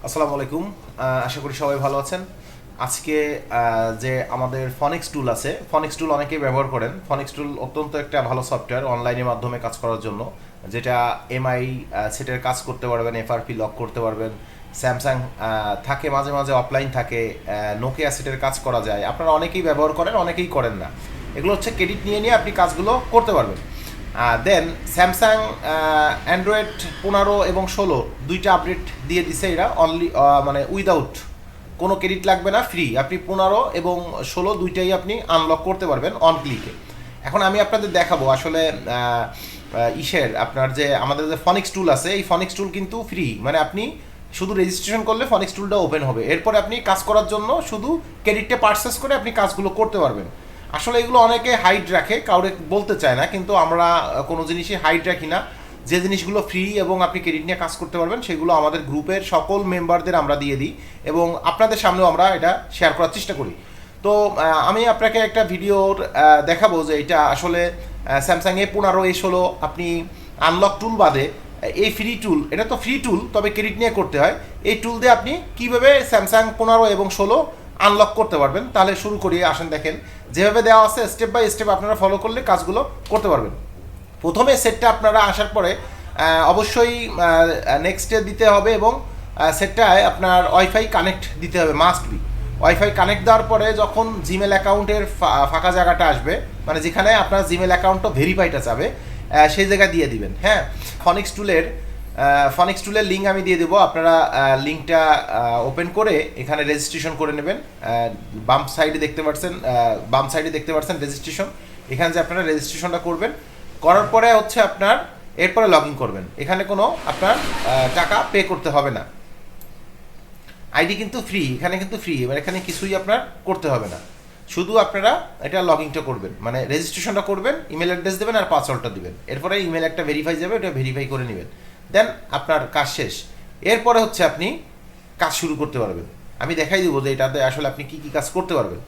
আসসালামু আলাইকুম। আশা করি সবাই ভালো আছেন। আজকে যে আমাদের ফনিক্স টুল আছে, ফনিক্স টুল অনেকেই ব্যবহার করেন। ফনিক্স টুল অত্যন্ত একটা ভালো সফটওয়্যার অনলাইনের মাধ্যমে কাজ করার জন্য, যেটা এমআই সেটের কাজ করতে পারবেন, এফআরপি লক করতে পারবেন। স্যামসাং থাকে, মাঝে মাঝে অফলাইন থাকে, নোকিয়া সেটের কাজ করা যায়। আপনারা অনেকেই ব্যবহার করেন, অনেকেই করেন না। এগুলো হচ্ছে ক্রেডিট নিয়ে নিয়ে আপনি কাজগুলো করতে পারবেন। দেন স্যামসাং অ্যান্ড্রয়েড 15 এবং 16 দুইটা আপডেট দিয়ে দিছে এরা, অনলি মানে উইদাউট কোনো ক্রেডিট লাগবে না, ফ্রি। আপনি 15 এবং 16 দুইটাই আপনি আনলক করতে পারবেন অন ক্লিকে। এখন আমি আপনাদের দেখাবো আসলে আপনার যে আমাদের যে ফনিক্স টুল আছে, এই ফনিক্স টুল কিন্তু ফ্রি, মানে আপনি শুধু রেজিস্ট্রেশন করলে ফনিক্স টুলটা ওপেন হবে। এরপরে আপনি কাজ করার জন্য শুধু ক্রেডিটটা পারচেস করে আপনি কাজগুলো করতে পারবেন। আসলে এগুলো অনেকে হাইড রাখে, কাউরে বলতে চায় না, কিন্তু আমরা কোনো জিনিসই হাইড রাখি না। যে জিনিসগুলো ফ্রি এবং আপনি ক্রেডিট নিয়ে কাজ করতে পারবেন সেগুলো আমাদের গ্রুপের সকল মেম্বারদের আমরা দিয়ে দিই, এবং আপনাদের সামনেও আমরা এটা শেয়ার করার চেষ্টা করি। তো আমি আপনাকে একটা ভিডিওর দেখাবো যে এটা আসলে স্যামসাং A15 A16 আপনি আনলক টুল বাদে এই ফ্রি টুল, এটা তো ফ্রি টুল তবে ক্রেডিট নিয়ে করতে হয়। এই টুল দিয়ে আপনি কীভাবে স্যামসাং 15 এবং 16 আনলক করতে পারবেন। তাহলে শুরু করি, আসেন দেখেন। যেভাবে দেওয়া আছে স্টেপ বাই স্টেপ আপনারা ফলো করলে কাজগুলো করতে পারবেন। প্রথমে সেটটা আপনারা আসার পরে অবশ্যই নেক্সটে দিতে হবে, এবং সেটটায় আপনার ওয়াইফাই কানেক্ট দিতে হবে, মাস্ট বি। ওয়াইফাই কানেক্ট দেওয়ার পরে যখন জিমেল অ্যাকাউন্টের ফাঁকা জায়গাটা আসবে, মানে যেখানে আপনার জিমেল অ্যাকাউন্টটা ভেরিফাইটা যাবে, সেই জায়গায় দিয়ে দিবেন। হ্যাঁ, ফনিক্স টুলের লিঙ্ক আমি দিয়ে দেবো। আপনারা লিঙ্কটা ওপেন করে এখানে রেজিস্ট্রেশন করে নেবেন। বাম সাইডে দেখতে পাচ্ছেন রেজিস্ট্রেশন। এখানে যে আপনারা রেজিস্ট্রেশনটা করবেন, করার পরে হচ্ছে আপনার এরপরে লগ ইন করবেন। এখানে কোনো আপনার টাকা পে করতে হবে না। আইডি কিন্তু ফ্রি, এখানে কিন্তু ফ্রি, এবার এখানে কিছুই আপনার করতে হবে না। শুধু আপনারা এটা লগ ইনটা করবেন, মানে রেজিস্ট্রেশনটা করবেন, ইমেল অ্যাড্রেস দেবেন আর পাসওয়ার্ডটা দিবেন। এরপরে ইমেল একটা ভেরিফাই যাবে, ওটা ভেরিফাই করে নেবেন। দেন আপনার কাজ শেষ। এরপরে হচ্ছে আপনি কাজ শুরু করতে পারবেন। আমি দেখাই দেবো যে এটাতে আসলে আপনি কি কি কাজ করতে পারবেন।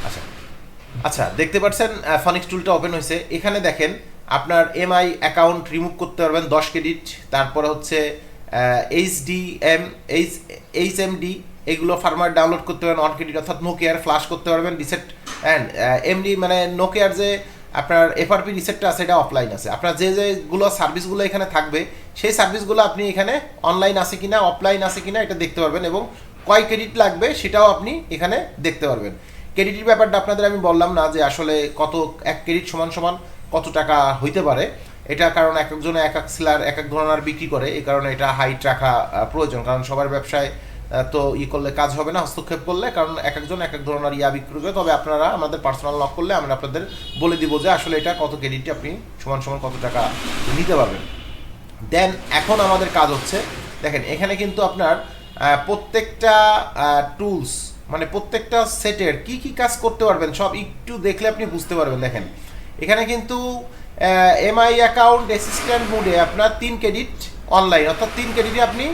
আচ্ছা আচ্ছা, দেখতে পাচ্ছেন ফনিক্স টুলটা ওপেন হয়েছে। এখানে দেখেন আপনার এমআই অ্যাকাউন্ট রিমুভ করতে পারবেন 10 ক্রেডিট। তারপরে হচ্ছে এইচএমডি, এগুলো ফার্মার ডাউনলোড করতে পারবেন অন ক্রেডিট, অর্থাৎ নোকিয়ার ফ্লাশ করতে পারবেন রিসেট। অ্যান্ড এমডি মানে নোকিয়ার যে আপনার এফআরপি রিসেটটা আছে, এটা অফলাইন আছে। আপনার যেগুলো সার্ভিসগুলো এখানে থাকবে, সেই সার্ভিসগুলো আপনি এখানে অনলাইন আছে কিনা, অফলাইন আছে কিনা এটা দেখতে পারবেন, এবং কয় ক্রেডিট লাগবে সেটাও আপনি এখানে দেখতে পারবেন। ক্রেডিটের ব্যাপারটা আপনাদের আমি বললাম না যে আসলে কত এক ক্রেডিট সমান সমান কত টাকা হইতে পারে। এটা কারণ এক একজনে এক এক সেলার এক এক ধরনের বিক্রি করে, এই কারণে এটা হাইট রাখা প্রয়োজন। কারণ সবার ব্যবসায় তো করলে কাজ হবে না, হস্তক্ষেপ করলে, কারণ এক একজন এক এক ধরনের বিক্রি করে। তবে আপনারা আমাদের পার্সোনাল লক করলে আমরা আপনাদের বলে দিব যে আসলে এটা কত ক্রেডিটে আপনি সমান সমান কত টাকা নিতে পারবেন। দেন এখন আমাদের কাজ হচ্ছে, দেখেন এখানে কিন্তু আপনার প্রত্যেকটা টুলস, মানে প্রত্যেকটা সেটের কি কি কাজ করতে পারবেন সব একটু দেখলে আপনি বুঝতে পারবেন। দেখেন এখানে কিন্তু এমআই অ্যাকাউন্ট অ্যাসিস্ট্যান্ট মোডে আপনার 3 ক্রেডিট অনলাইন, অর্থাৎ 3 ক্রেডিটে আপনি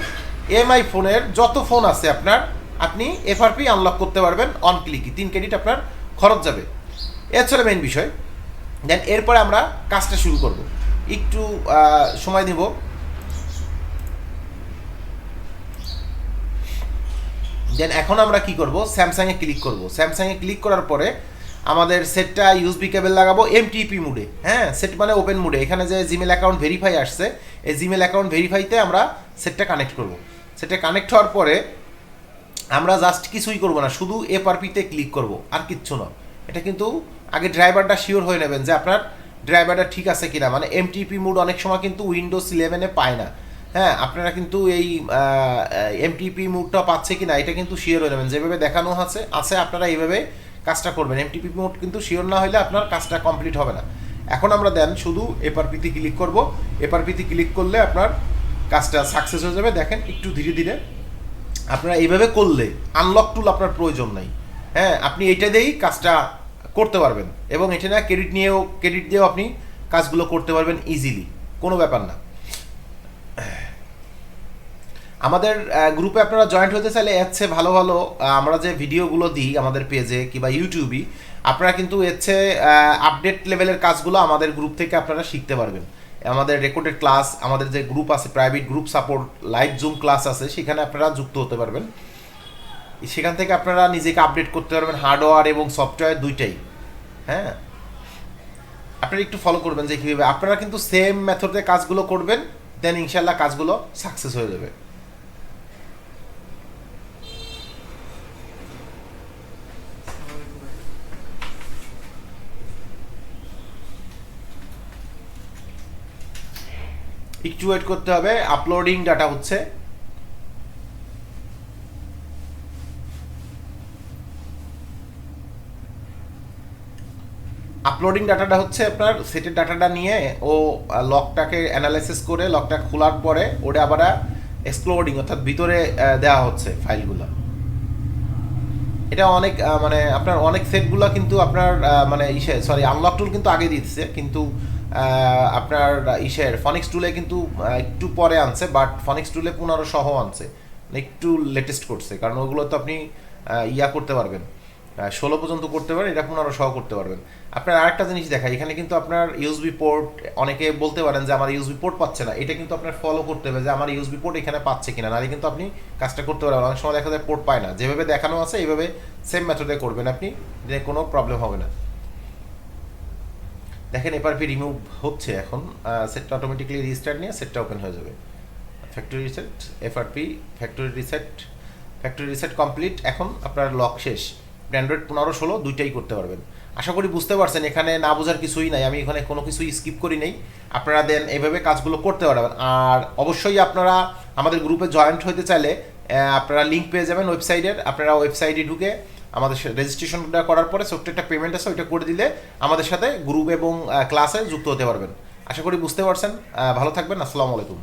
এমআই ফোনের যত ফোন আছে আপনার, আপনি এফআরপি আনলক করতে পারবেন অন ক্লিকই। 3 ক্রেডিট আপনার খরচ যাবে, এছাড়া মেইন বিষয়। দেন এরপরে আমরা কাজটা শুরু করব, একটু সময় দেব। দেন এখন আমরা কি করব, স্যামসাংয়ে ক্লিক করব। স্যামসাংয়ে ক্লিক করার পরে আমাদের সেটটা ইউএসবি কেবল লাগাবো এমটিপি মোডে। হ্যাঁ, সেট মানে ওপেন মোডে। এখানে যে জিমেল অ্যাকাউন্ট ভেরিফাই আসছে, এই জিমেল অ্যাকাউন্ট ভেরিফাইতে আমরা সেটটা কানেক্ট করব। সেটটা কানেক্ট হওয়ার পরে আমরা জাস্ট কিছুই করব না, শুধু এফআরপিতে ক্লিক করব, আর কিচ্ছু না। এটা কিন্তু আগে ড্রাইভারটা শিওর হয়ে নেবেন যে আপনার ড্রাইভারটা ঠিক আছে কিনা, মানে এমটিপি মোড অনেক সময় কিন্তু উইন্ডোজ 11-এ পায় না। হ্যাঁ, আপনারা কিন্তু এই এমটিপি মোডটা পাচ্ছে কিনা এটা কিন্তু শিওর হয়ে নেবেন। যেভাবে দেখানো আছে আপনারা এইভাবে কাজটা করবেন। এমটিপি মোড কিন্তু শিওর না হলে আপনার কাজটা কমপ্লিট হবে না। এখন আমরা দেন শুধু এফআরপিতে ক্লিক করব। এফআরপিতে ক্লিক করলে আপনার কাজটা সাকসেস হয়ে যাবে। দেখেন একটু ধীরে ধীরে আপনারা এইভাবে করলে আনলক টুল আপনার প্রয়োজন নাই। হ্যাঁ, আপনি এইটা দিয়েই কাজটা করতে পারবেন, এবং এটা না ক্রেডিট দিয়েও আপনি কাজগুলো করতে পারবেন ইজিলি, কোনো ব্যাপার না। আমাদের গ্রুপে আপনারা জয়েন্ট হতে চাইলে এর চেয়ে ভালো ভালো আমরা যে ভিডিওগুলো দিই আমাদের পেজে কিংবা ইউটিউবে, আপনারা কিন্তু এর চেয়ে আপডেট লেভেলের কাজগুলো আমাদের গ্রুপ থেকে আপনারা শিখতে পারবেন। আমাদের রেকর্ডেড ক্লাস, আমাদের যে গ্রুপ আছে private group support, live zoom class আছে, সেখানে আপনারা যুক্ত হতে পারবেন। সেখান থেকে আপনারা নিজেকে আপডেট করতে পারবেন, হার্ডওয়্যার এবং সফটওয়্যার দুইটাই। হ্যাঁ, আপনারা একটু ফলো করবেন যে কীভাবে আপনারা কিন্তু সেম মেথডে কাজগুলো করবেন, দেন ইনশাল্লাহ কাজগুলো সাকসেস হয়ে যাবে। একটু ওয়েট করতে হবে, আপলোডিং ডাটা হচ্ছে। আপলোডিং ডাটাটা হচ্ছে আপনার সেটের ডাটাটা নিয়ে ও লকটাকে অ্যানালাইসিস করে লকটা খোলার পরে ওটা আবার এক্সপ্লোডিং অর্থাৎ ভিতরে দেওয়া হচ্ছে ফাইলগুলো। এটা অনেক মানে আপনার অনেক সেটগুলো কিন্তু আপনার মানে আনলক টুল কিন্তু আগে দিচ্ছে, কিন্তু আপনার ফনিক্স টুলে কিন্তু একটু পরে আনছে, বাট ফনিক্স টুলে 15 সহ আনছে, মানে একটু লেটেস্ট করছে, কারণ ওগুলো তো আপনি করতে পারবেন 16 পর্যন্ত করতে পারেন, এটা 15 সহ করতে পারবেন। আপনার আরেকটা জিনিস দেখায়, এখানে কিন্তু আপনার ইউএসবি পোর্ট, অনেকে বলতে পারেন যে আমার ইউএসবি পোর্ট পাচ্ছে না, এটা কিন্তু আপনার ফলো করতে হবে যে আমার ইউএসবি পোর্ট এখানে পাচ্ছে কিনা, নাহলে কিন্তু আপনি কাজটা করতে পারবেন। অনেক সময় দেখা যায় পোর্ট পায় না, যেভাবে দেখানো আছে এইভাবে সেম মেথডে করবেন আপনি, যে কোনো প্রবলেম হবে না। দেখেন এফআরপি রিমুভ হচ্ছে এখন, সেটটা অটোমেটিক্যালি রিস্টার্ট নিয়ে সেটটা ওপেন হয়ে যাবে। Factory reset, FRP factory reset complete. এখন আপনার লক শেষ, অ্যান্ড্রয়েড 15 16 দুইটাই করতে পারবেন। আশা করি বুঝতে পারছেন, এখানে না বোঝার কিছুই নাই, আমি এখানে কোনো কিছুই স্কিপ করি নেই। আপনারা দেন এইভাবে কাজগুলো করতে পারবেন। আর অবশ্যই আপনারা আমাদের গ্রুপে জয়েন্ট হতে চাইলে আপনারা লিঙ্ক পেয়ে যাবেন ওয়েবসাইটের, আপনারা ওয়েবসাইটে ঢুকে আমাদের রেজিস্ট্রেশনটা করার পরে ছোট্ট একটা পেমেন্ট আছে, ওইটা করে দিলে আমাদের সাথে গ্রুপ এবং ক্লাসে যুক্ত হতে পারবেন। আশা করি বুঝতে পারছেন। ভালো থাকবেন, আসসালামু আলাইকুম।